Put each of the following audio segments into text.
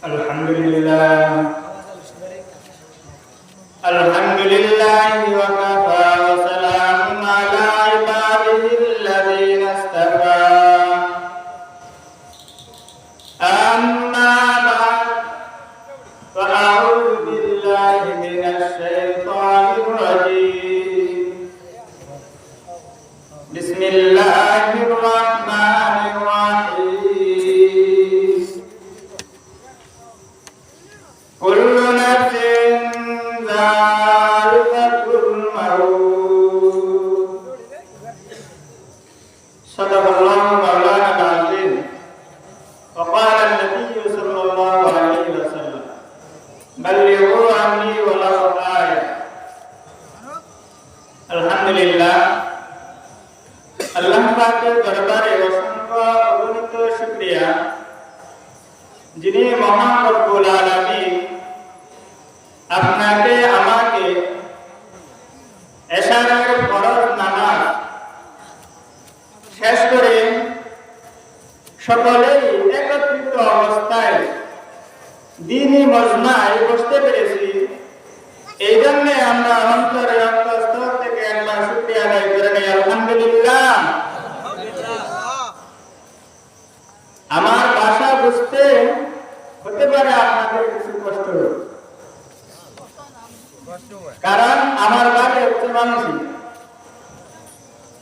Alhamdulillah, Alhamdulillah wa kafa wa salamun ala ibadihi alladhina istafa. Amma ba'd, fa a'udhu billahi minash shaitanir rajim. Bismillahirrahmanirrahim. Kullu nafsin dha'iqatul maut. Sadaqallahu maulana al-azim. Wa qala an-nabiy sallallahu alaihi wasallam, ballighu anni walau ayah. Alhamdulillah, আল্লাহ পাকের দরবারে অসংখ্য অগণিত শুকরিয়া, যিনি মহান রব্বুল আলামিন আপনাকে আমাকে এশারের ফরজ নামাজ শেষ করে সকলেই একত্রিত অবস্থায় দ্বীনি মজমায় বসতে পেরেছি। এই জন্য আমরা অন্তরের অন্তঃস্থল থেকে একবার শুকরিয়া আদায় করে নেই, আলহামদুলিল্লাহ। আমার ভাষা বুঝতে হতে পারে আপনাদের কিছু কষ্ট, কারণ আমার বাড়ি হচ্ছে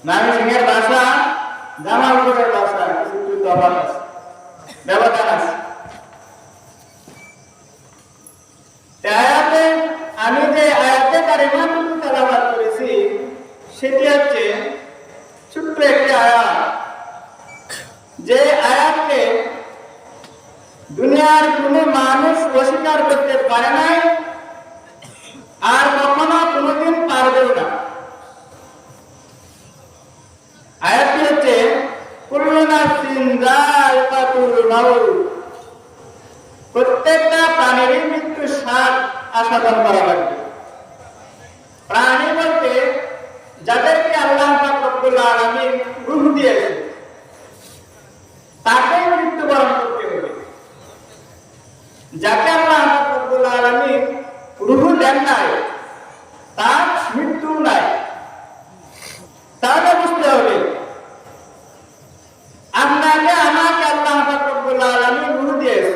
ময়মনসিংহের ভাষা জামালপুরের ভাষা কিছু তফাৎ আছে, ব্যবধান আছে। আয়াতে আমি যে আয়াতে কারিমাতুল তেলাওয়াত করেছি সেটি হচ্ছে ছোট্ট একটি আয়াত, যে আয়াতকে দুনিয়ার কোনো মানুষ অস্বীকার করতে পারে নাই আর কখনো কোনোদিন পারবেও না। আয়াতটি হচ্ছে কুল্লু নাফসিন যায়িকাতুল মাউত, প্রত্যেকটা প্রাণীরই মৃত্যুর স্বাদ আস্বাদন করা লাগবে। প্রাণী বলতে যাদেরকে আল্লাহ পাক রব্বুল আলামিন রূহ দিয়েছে তাকে মৃত্যুবরণ করতে হবে। যাকে আল্লাহ পাক রব্বুল আলামিন রূহ দেন নাই তার মৃত্যু নাই। তাহলে বুঝতে হবে আপনাকে আমাকে আল্লাহ পাক রব্বুল আলামিন রূহ দিয়েছে।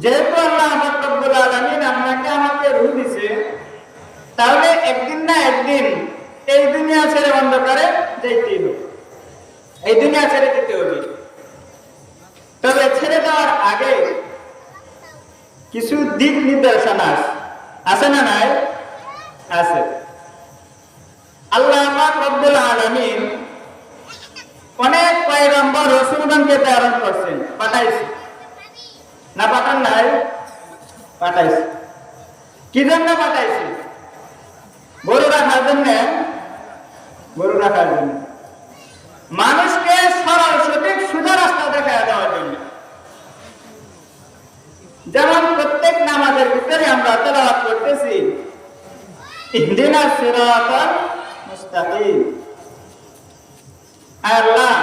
যেহেতু আল্লাহ পাক রব্বুল আলামিন আপনাকে আমাকে রূহ দিয়েছে, তাহলে একদিন না একদিন এই দুনিয়া ছেড়ে অন্ধকারে যেতেই হবে, এই দুনিয়া ছেড়ে যেতে হবে। তবে ছেড়ে যাওয়ার আগে কিছু দিক নির্দেশনা আছে না নাই? আছে। আল্লাহ পাক রব্বুল আলামিন অনেক পয়গম্বর রাসূলগণকে প্রেরণ করছেন, পাঠাইছেন না? পাঠান নাই? পাঠাইছে। কি জন্য পাঠাইছে? গরু রাখার জন্য, গরু রাখার জন্য, মানুষকে সরল সঠিক সোজা রাস্তা দেখায় দেওয়ার জন্য। যেমন প্রত্যেক নামাজের ভিতরে আমরা তেলাওয়াত করতেছি, ইহদিনাস সিরাতাল মুস্তাকিম। আল্লাহ,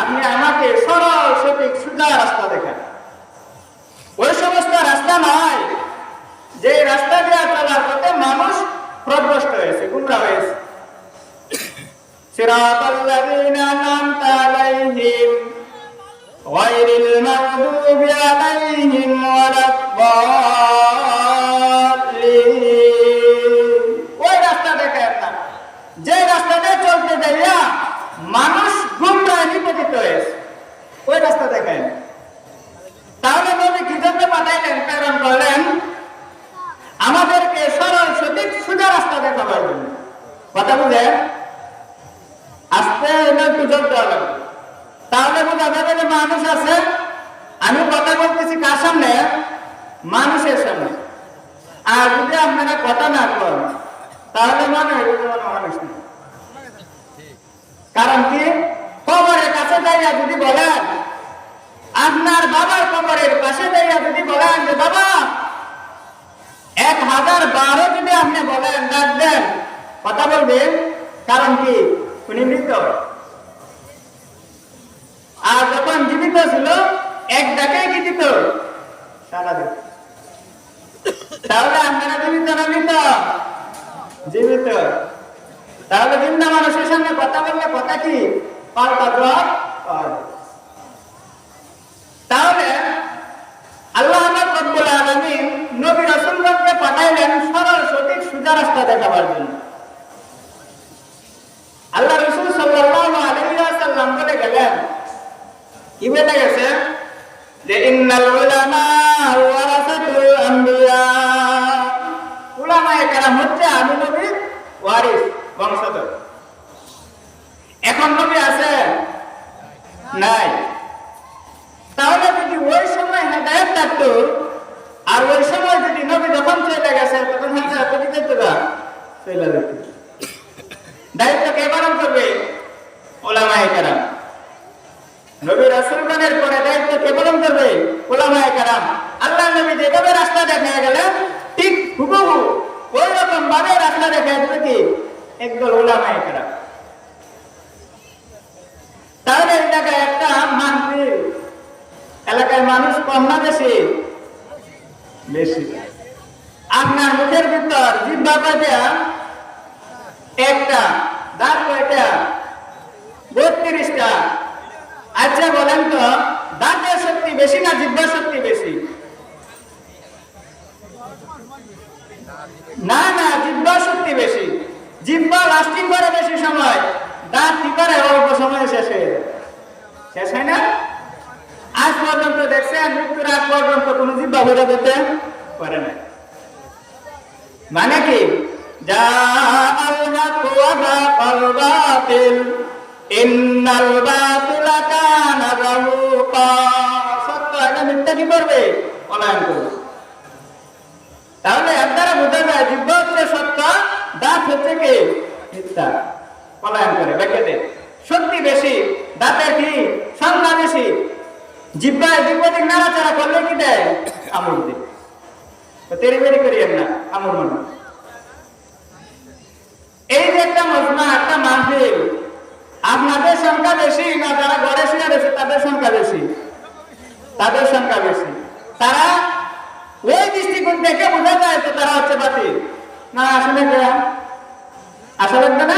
আপনি আমাকে সরল সঠিক সোজা রাস্তা দেখান। ওই সমস্ত রাস্তা নয় যে রাস্তা দিয়ে চলার পথে মানুষ প্রভ্রষ্ট হয়েছে, গুমরা হয়েছে। সিরাতাল লাযীনা আন'আমতা আলাইহিম গায়রিল মাগদুবি আলাইহিম ওয়ালাদ-দাল্লিন। ওই রাস্তা দেখেন না যে রাস্তা দিয়ে চলতে যাইয়া মানুষ গুমরায় নিপতিত হয়েছে, ওই রাস্তা দেখেন। তাহলে নবী কি জন্য পাঠাইলেন, প্রেরণ করলেন? আমাদেরকে সরল সঠিক সোজা রাস্তা দেখাবার জন্য। কথা বুঝেন? আস্তে একটু জোর দেওয়া লাগবে, তাহলে বোঝা যাবে যে মানুষ আছে। আমি কথা বলতেছি কার সামনে? মানুষের সামনে। আর যদি আপনারা কথা না করেন তাহলে মনে হয় মানুষ নেই। কারণ কি? কবরের কাছে যাইয়া যদি বলেন, আপনার বাবার কবরের পাশে যাইয়া যদি বলেন যে বাবা 1012 যদি আপনি বলেন, ডাক দেন, কথা বলবেন। কারণ কি? উনি মৃত। আর যখন জীবিত ছিল এক ডাকে কি দিত? সারা দিত। তাহলে আপনারা জীবিত না মৃত? জীবিত। তাহলে জিন্দা মানুষের সঙ্গে কথা বললে কথা কি পাল্টা জবাব পাওয়া যায়। তাহলে আল্লাহ রাব্বুল আলামিন নবী রাসূলগণকে পাঠাইলেন সরল সঠিক সোজা রাস্তা দেখাবার জন্য। আল্লাহ রাসূল সাল্লাল্লাহু আলাইহি ওয়াসাল্লাম বলে গেলেন, কি বলে গেছে যে ইন্নাল উলামা ওয়ারাসাতুল আম্বিয়া, উলামায়ে কেরাম হচ্ছে আদি নবীর ওয়ারিস, বংশধর। এখন নবী আছে নাই? তাহলে যদি ওই সময় হেদায়েত থাকতো আর ওই সময় যদি নবী যখন চলে গেছে তখন হেদায়েত কি যেত না? চলে যেত। দায়িত্ব কে পালন করবে? উলামায়ে কেরাম। নবী রাসূলগণের পরে দায়িত্ব কে পালন করবে? উলামায়ে কেরাম। আল্লাহ নবী যেভাবে রাস্তা দেখায় গেলেন ঠিক হুবহু ওই রকম ভাবে রাস্তা দেখায় দেবে কি একদল উলামায়ে কেরাম। তাহলে এই জায়গায় একটা মানবি এলাকার মানুষ কম না বেশি? বেশি। আপনার মুখের ভিতর জিহ্বা কয়টা? একটা। দাঁত কয়টা? 32টা। আচ্ছা বলেন তো দাঁতের শক্তি বেশি না জিহ্বার শক্তি বেশি? না না, জিহ্বার শক্তি বেশি। জিহ্বা লাস্টিং করে বেশি সময়, দাঁত কি করে অল্প সময়ে শেষ হয়ে যায়। শেষ হয় না? আজ পর্যন্ত দেখছেন মৃত্যুর আগ পর্যন্ত কোন জিহ্বা ভরে দিতে পারে না। মানে কি? যা আল্লাহ ওয়াদাকাল বাতিল ইন্নাল বাতিলা কানা যাহুকা, সত্য এটা মিথ্যা কি করবে? পলায়ন করবে। তাহলে এর দ্বারা বোঝা যায় জিহ্বা হচ্ছে সত্য, দাঁত হচ্ছে কি মিথ্যা, পলায়ন করে বেঁকে। শক্তি বেশি, দাঁতের কি সংখ্যা বেশি। জিহ্বায় দিক নাড়াচাড়া করলে কি দেয়? আমল দেয়। তেরি বেরি করিয়েন না, আমল মনে। এই যে একটা মজমা, একটা মাহফিল, আপনাদের সংখ্যা বেশি না যারা ঘরে শুয়ে রয়েছে তাদের সংখ্যা বেশি? তাদের সংখ্যা বেশি। তারা ওই দৃষ্টিকোণ থেকে বোঝা যায় তো তারা হচ্ছে বাতিল না আসলে আসা লাগবে না।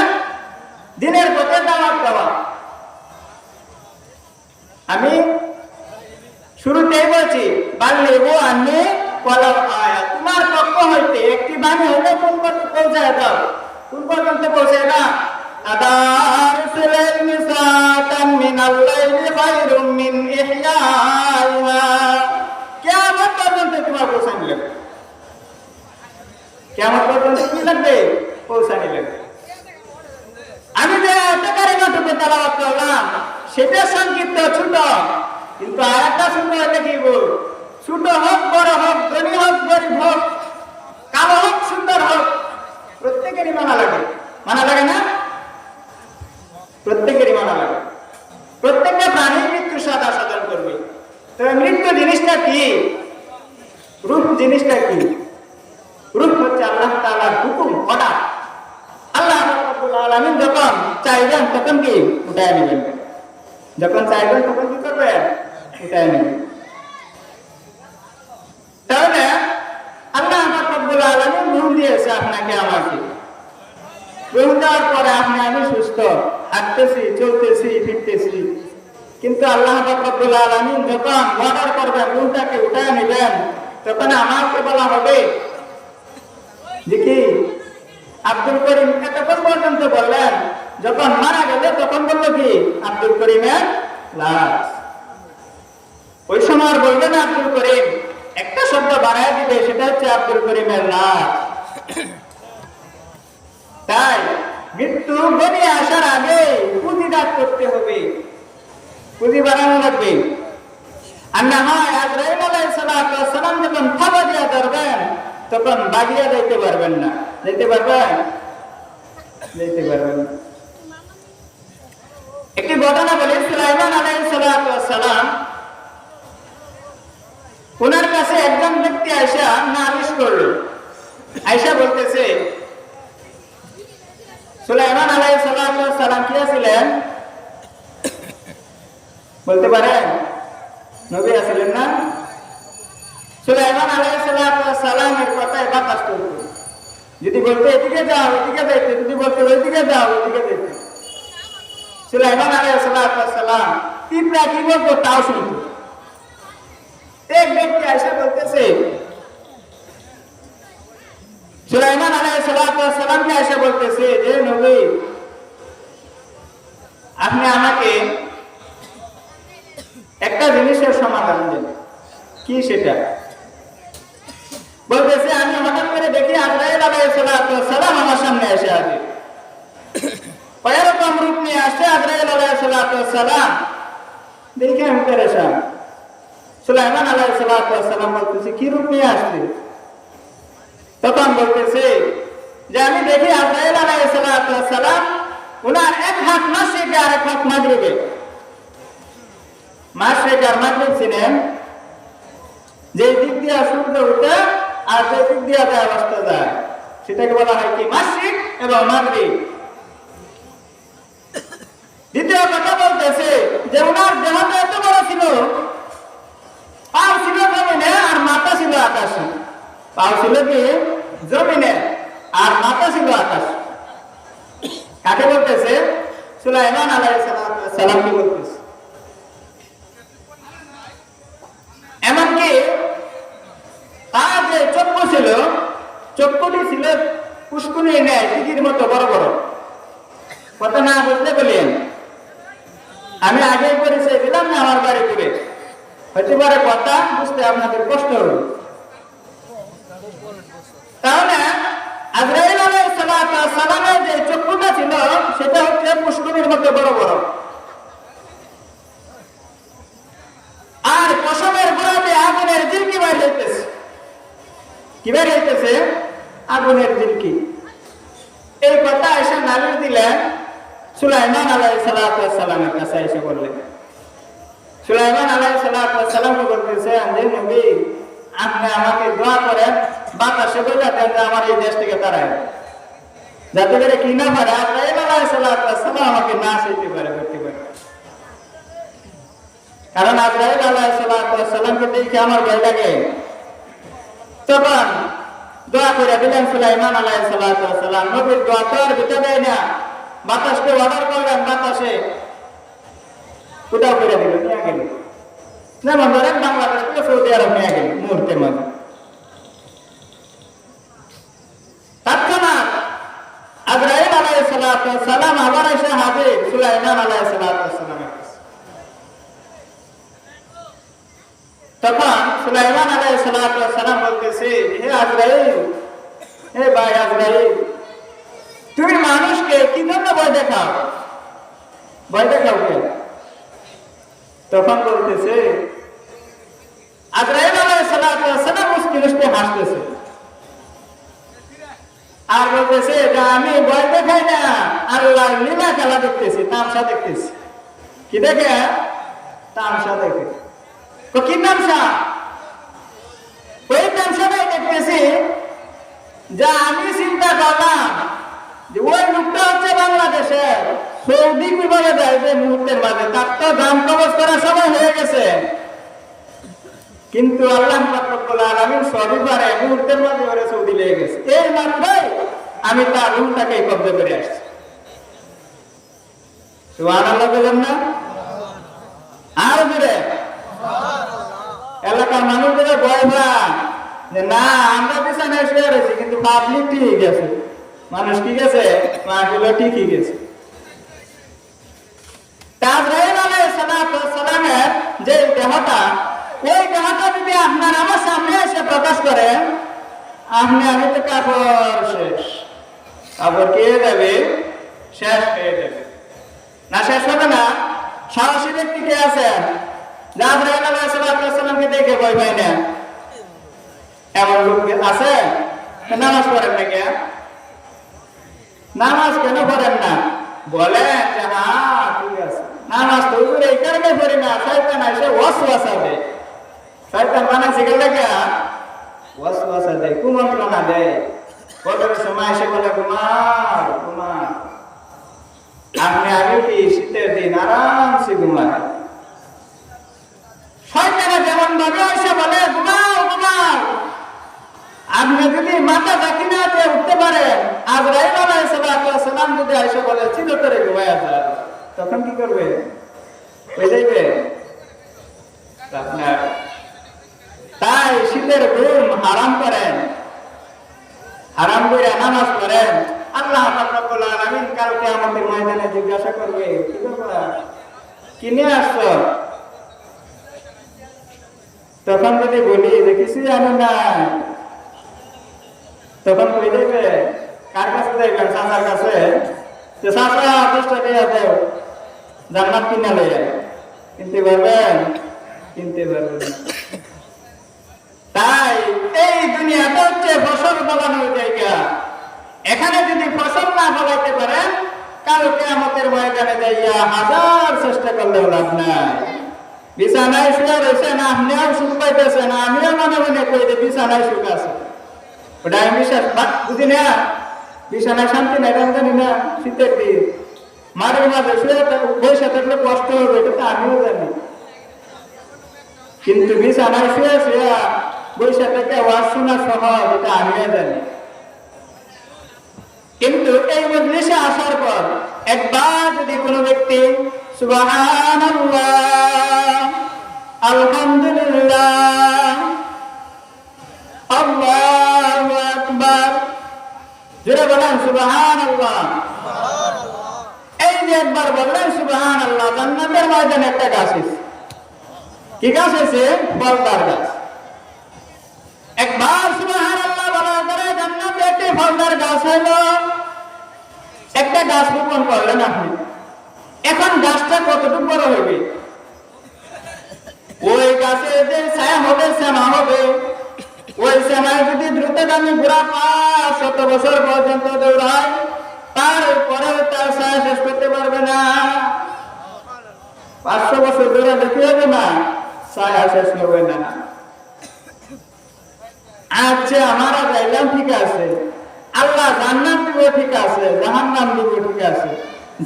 দিনের পথে দাওয়াত দেওয়া। আমি শুরুতেই বলছি বাল্লিগু আন্নী ওয়ালাউ আয়া, তোমার পক্ষ হইতে একটি বাণী হলে কোন পর্যন্ত পৌঁছায় দাও? কোন পর্যন্ত পৌঁছায় না? আদারসুল মিসাতান মিনাল লাইলি খায়রুম মিন ইহয়াইহা, কিয়ামত পর্যন্ত তোমার পৌঁছানি লাগবে। কিয়ামত পর্যন্ত কি লাগবে? পৌঁছানি লাগবে। আমি যে আয়াতকারিমাটুকু তেলাওয়াত করলাম সেটা সংক্ষিপ্ত ছোট, কিন্তু আয়াতটা শুনতে হলে কি বল? ছোট হোক বড় হোক, ধনী হোক গরিব হোক, কালো হোক সুন্দর হোক, প্রত্যেকেরই মানা লাগে। মানা লাগে না? প্রত্যেকেরই মানা লাগে। প্রত্যেকটা প্রাণী মৃত্যুর স্বাদ আস্বাদন করবে। তবে মৃত্যু জিনিসটা কি? রূপ জিনিসটা কি? রূপ হচ্ছে আল্লাহ তাআলার হুকুম, অর্ডার। আল্লাহ রাব্বুল আলামিন যখন চাইবেন তখন কি উঠায় নেবেন, যখন চাইবেন তখন কি করবেন? উঠায় নেবেন। তাহলে আল্লাহ রাব্বুল আলামিন রূহ দিয়েছে আপনাকে আমাকে। রূহ দেওয়ার পরে আপনি আমি সুস্থ, হাঁটতেছি, চলতেছি, ফিরতেছি। কিন্তু আল্লাহ রাব্বুল আলামিন যখন অর্ডার করবেন রূহটাকে উঠায় নেবেন তখন আমাকে বলা হবে যে কি আব্দুল করিম এতক্ষণ পর্যন্ত বললেন, যখন মারা গেলে তখন বললো কি আব্দুল করিমের লাশ। ওই সময় আর বলবে না আব্দুল করিম, একটা শব্দ বাড়ায় দিবে, সেটা হচ্ছে আব্দুল করিমের লাশ। তাই মৃত্যু ঘনিয়ে আসার আগে পুঁজিদাত করতে হবে, পুঁজি বাড়ানো লাগবে। আর না হয় আজরাইল আলাইহিস সালাম যখন থাবা দিয়া ধরবেন তখন বাগিয়া যাইতে পারবেন না। যেতে পারবেন? যেতে পারবেন না। একটি ঘটনা বলি, সুলাইমান আলাইহিস সালাম ওনার কাছে একজন ব্যক্তি আয়েশা নালিশ করলো। আয়েশা বলতেছে সুলাইমান আলাইহিস সালাম কি ছিলেন বলতে পারেন? নবী আছিলেন না? সুলাইমান আলাইহিস সালামের কথায় বাতাস করত। যদি বলতে এদিকে যাও এদিকে যাইতে, যদি বলতে ওইদিকে যাও ওইদিকে যেতে। সুলাইমান আলাইহিস সালাম পিঁপড়া কি বলতো তাও শুনত। এক ব্যক্তি এসে বলতেছে, সুলাইমান আলাইহিস সালামকে এসে বলতেছে যে নবী আপনি আমাকে একটা জিনিসের সমাধান দেন। কি সেটা? বলতেছে আমি হঠাৎ করে দেখি আজরাইল আলাইহিস সালাম আমার সামনে এসে আছে, এরকম রূপ নিয়ে আসছে আজরাইল আলাইহিস সালাম, দেখে আমি পেরেশান। সুলাইমান আলাইহিস সালাম বলতেছে কি রূপ নিয়ে আসছে? তখন বলতেছে যে আমি দেখি আজরাইল আলাইহিস সালাম উনার এক হাত মাশরিকে আর এক হাত মাগরিবে। মাশরিক আর মাগরিব চিনেন? যে দিক দিয়ে সূর্য ওঠে আর যে দিক দিয়ে যায় অস্ত যায় সেটাকে বলা হয় কি মাশরিক এবং মাগরিব। দ্বিতীয় কথা বলতেছে যে উনার দেহটা এত বড় ছিল, পাও ছিল জমিনে আর মাথা ছিল আকাশে। পাও ছিল কি জমিনে আর মাথা ছিল আকাশে। কাকে বলতেছে? সুলাইমান আলাইহিস সালামকে বলতেছে। এমনকি তার যে চক্ষু ছিল, চক্ষুটি ছিল পুষ্কুনির ন্যায় দিঘির মতো বড় বড়। কথা না বুঝলে বলেন, আমি আগে পরিচয় দিলাম না আমার বাড়ি ঘুরে, হতে পারে কথা বুঝতে আপনাদের কষ্ট হবে। তাহলে আজরাইল আলাইহিস সালামের যে চক্ষুটা ছিল সেটা হচ্ছে পুষ্কুনির মতো বড় বড়, আর পশমের গোড়াতে আগুনের ঝিলকি বাইর হইতেছে। কি বাইর হইতেছে? আগুনের ঝিলকি। এই কথা এসে নালিশ দিলেন সুলাইমান আলাইহিস সালামের কাছে এসে বললেন। সুলাইমান আলাইহিস সালামকে বলতেছে যে নবী আপনি আমাকে দোয়া করেন বাতাসে বলে দেন যে আমার এই দেশ থেকে তাড়ায়, যাতে করে কি না পারে আজরাইল আলাইহিস সালাম আমাকে না চাইতে পারে করতে পারে। কারণ আজরাইল আলাইহিস সালামকে দেখে আমার ভয় লাগে। তখন দোয়া করে দিলেন সুলাইমান আলাইহিস সালাম। নবীর দোয়া তো আর দিতে দেয় না, বাতাসকে অর্ডার করলেন, বাতাসে উদাও করে দিল, নিয়ে গেল। যেমন ধরেন বাংলাদেশ থেকে সৌদি আরব নিয়ে গেল মুহূর্তের মধ্যে। তৎক্ষণাৎ আজরাইল আলাইহিস সালাম আবার এসে হাজির সুলাইমান আলাইহিস সালামের কাছে। তখন সুলাইমান আলাইহিস সালাম বলতেছে, হে আজরাইল, হে ভাই আজরাইল, তুমি মানুষকে কি জন্য ভয় দেখাও? ভয় দেখাও কেন? তখন বলতেছে আজরাইল আলাইহিস সালাম মুস্কি মুস্কি হাসতেছে আর বলতেছে যে আমি ভয় দেখাই না, আল্লাহর লীলা খেলা দেখতেছি, তামসা দেখতেছি। কি দেখে? তামসা দেখে। তো কি তামসা? ওই তামসাটাই দেখতেছি যা আমি চিন্তা করলাম যে ওই লোকটা হচ্ছে বাংলাদেশের সৌদি কিভাবে দেয় যে মুহূর্তের মাঝে, তার তো দাম কবজ করার সময় হয়ে গেছে, কিন্তু আল্লাহ রাব্বুল আলামিন সবই পারে, মুহূর্তের মাঝে ওরে সৌদি লেগে গেছে। এই মাত্রই আমি তার রুমটাকে কব্জা করে আসছি। সুবহানাল্লাহ বলেন না? আর জোরে এলাকার মানুষদের ভয় পায় যে না আমরা বিছানায় শুয়ে রয়েছি কিন্তু পাবলিক ঠিক আছে, মানুষ ঠিক আছে, মাহফিলও ঠিকই গেছে। আজরাইল আলাইহিস সালামের যে দেহটা, ওই দেহটা যদি আপনার আমার সামনে এসে প্রকাশ করে, আপনি আমি তো কাপড় শেষ, কাপড় কে যাবে? শেষ হয়ে যাবে। না শেষ হবে না? সাহসী ব্যক্তি কে আছেন আজরাইল আলাইহিস সালামকে দেখে ভয় পায় না? এমন লোক আছে? নামাজ পড়েন না কে? নামাজ কেন পড়েন না? বলেন যে হ্যাঁ ঠিক আছে, নামাজ তো এই কারণে পড়ি না, শয়তান এসে ওয়াসওয়াসা দেয়। শয়তান বানাইছে গেল কে? ওয়াসওয়াসা দেয়, কুমন্ত্রণা দেয়। বদরের সময় এসে বলে ঘুমাও ঘুমাও, আপনি আগে কি শীতের দিন আরামসে ঘুমান। শয়তান পারেন আজরাইল আলাইহিস সালাম যদি আয়েশা বলে চিরতরে ঘুমায়া যা, তখন কি করবে? হয়ে যাইবে আপনার। তাই শীতের ঘুম হারাম করেন, হারাম করে নামাজ পড়েন। আল্লাহ পাক রব্বুল আলামিন কাল কিয়ামতের ময়দানে জিজ্ঞাসা করবে, কি ব্যাপার, কি নিয়ে আসছো? তখন যদি বলি যে কিছু জানি না, তখন কই যাইবে? কার কাছে যাইবেন? চাচার কাছে। যে চাচা 10 টাকা দেও, জান্নাত কিনা লইয়া। কিনতে পারবেন? কিনতে পারবেন না। তাই এই দুনিয়াটা হচ্ছে ফসল ফলানোর জায়গা। এখানে যদি ফসল না ফলাইতে পারেন, কাল কিয়ামতের ময়দানে যাইয়া হাজার চেষ্টা করলেও লাভ নাই। বিছানায় শুয়ে রয়েছেন, আপনিও সুখ পাইতেছেন, আমিও মনে মনে করি যে বিছানায় সুখ আছে। ওটা আমি বিশ্বাস বুঝি না, বিছানায় শান্তি নাই, জানি না। শীতের দিন মাঠের মাঝে শুয়ে বসে থাকলে কষ্ট হবে, এটা তো আমিও জানি। কিন্তু বিছানায় শুয়ে শুয়ে বসে থেকে ওয়াজ শোনা সহজ, এটা আমিও জানি। কিন্তু এই মজলিসে আসার পর একবার যদি কোনো ব্যক্তি সুবহানাল্লাহ, আলহামদুলিল্লাহ, আল্লাহু আকবার, জোরে বলেন সুবহানাল্লাহ। এই যে একবার বললেন সুবহানাল্লাহ, জান্নাতের ময়দানে একটা গাছ আছে। কি গাছ আছে? ফলদার গাছ। একবার সুবহানাল্লাহ বলার পরে জান্নাতে একটি ফলদার গাছ হলো। একটা গাছ রোপণ করলেন আপনি, এখন গাছটা কতটুকু বড় হবে? ওই গাছে যে ছায়া হবে, শ্যামা হবে, ওই শ্যামায় যদি দ্রুতগামী ঘোড়া 500 বছর পর্যন্ত দৌড়ায়, তারপরে তার ছায়া শেষ করতে পারবে না। 500 বছর দৌড়ালে কি হবে না? ছায়া শেষ হবে না। আচ্ছা, আমরা যাইলাম, ঠিক আছে। আল্লাহ জান্নাত দিব, ঠিক আছে। জাহান্নাম দিব, ঠিক আছে।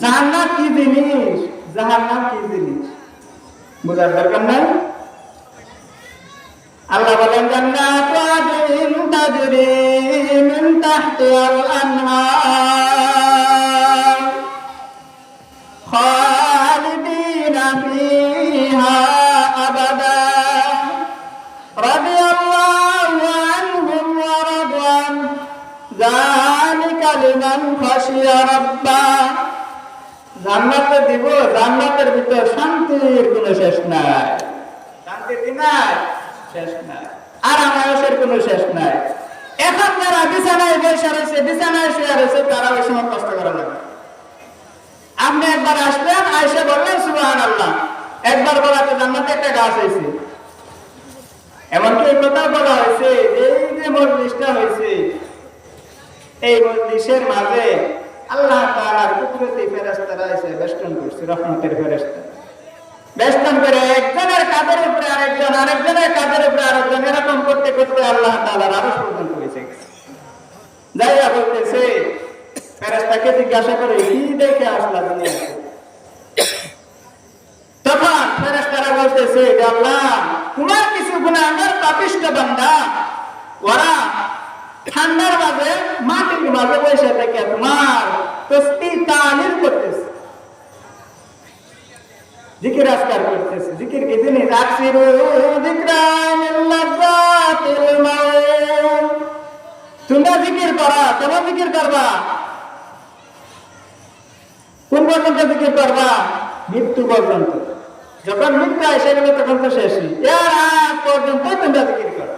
জান্নাত কি জিনিস, জাহান্নাম কি জিনিস বোঝার দরকার নাই। আল্লাহ বলেন জান্নাতু আদনিন তাজরি মিন তাহতিহাল আনহার খালিদিনা ফিহা আবাদা রাদিয়াল্লাহু আনহুম ওয়া রাদু আনহু যালিকা লিমান খাশিয়া রাব্বাহ। জান্নাতে দিব, জান্নাতের ভিতর শান্তির কোনো শেষ নাই। শান্তির কি নাই? শেষ নাই। আরামায়েশের কোনো শেষ নাই। এখন যারা বিছানায় বসে রয়েছে, বিছানায় শুয়ে রয়েছে, তারা ওই সময় কষ্ট করা লাগে। আপনি একবার আসলেন, আয়েশা বললেন সুবহানাল্লাহ, একবার বলাতে জান্নাতে একটা গাছ হয়েছে। এমনকি এই কথা বলা হয়েছে, এই যে মজলিসটা হয়েছে, এই মজলিসের মাঝে আল্লাহ তাআলার কুদরতি ফেরেশতারা এসে বেষ্টন করছে, রহমতের ফেরেশতা বেষ্টন করে একজনের কাঁধের উপরে আরেকজন, আরেকজনের কাঁধের উপরে আরেকজন, এরকম করতে করতে আল্লাহ তাআলার আরশ পর্যন্ত পৌঁছে গেছে। যাইয়া বলতেছে, ফেরেশতাকে জিজ্ঞাসা করে, কি দেখে আসলা দুনিয়াতে? তখন ফেরেশতারা বলতেছে যে আল্লাহ, তোমার কিছু গুনাহগার পাপিষ্ঠ বান্দা, ওরা ঠান্ডার মাঝে মাটির মাঝে বসে থেকে তোমার তসবিহ তাহলিল করতেছে, জিকির আজকার করতেছে। জিকির কি জিনিস? আকসিরু যিকরা মিন লাযাতিল মাউত। তোমরা জিকির করা, কেমন জিকির করবা? কোন পর্যন্ত জিকির করবা? মৃত্যু পর্যন্ত। যখন মৃত্যু এসে গেলে তখন তো শেষই, এর আগ পর্যন্ত তোমরা জিকির করো।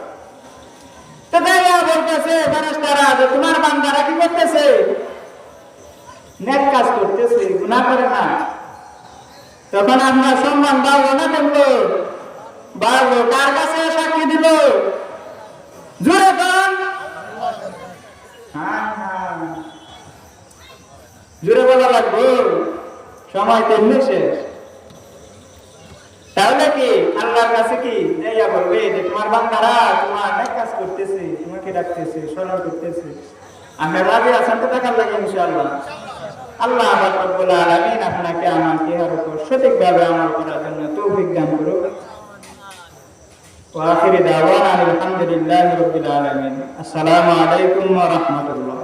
তো যাইয়া বলতেছে ফেরেশতারা যে তোমার বান্দারা কি করতেছে? নেক কাজ করতেছে, গুনাহ করে না। তখন আমরা সম্মান বাড়লো না কমলো? বাড়লো। কার কাছে সাক্ষী দিল? জোরে বল। হ্যাঁ হ্যাঁ, জোরে বলা লাগবে, সময় তেমনি শেষ। তাহলে কি আল্লাহর কাছে কি যাইয়া বলবে যে তোমার বান্দারা তোমার নেক কাজ করতেছে, তোমাকে ডাকতেছে, স্মরণ করতেছে, আমরা রাজি আছেন তো দেখার লাগে ইনশাআল্লাহ। আল্লাহ রাব্বুল আলামিন আপনাকে আমাকে আর উপর সঠিকভাবে আমল করার জন্য তৌফিক দান করুন। ওয়া আখিরি দাওয়ানা আলহামদুলিল্লাহি রাব্বিল আলামিন। আসসালামু আলাইকুম ওয়া রাহমাতুল্লাহ।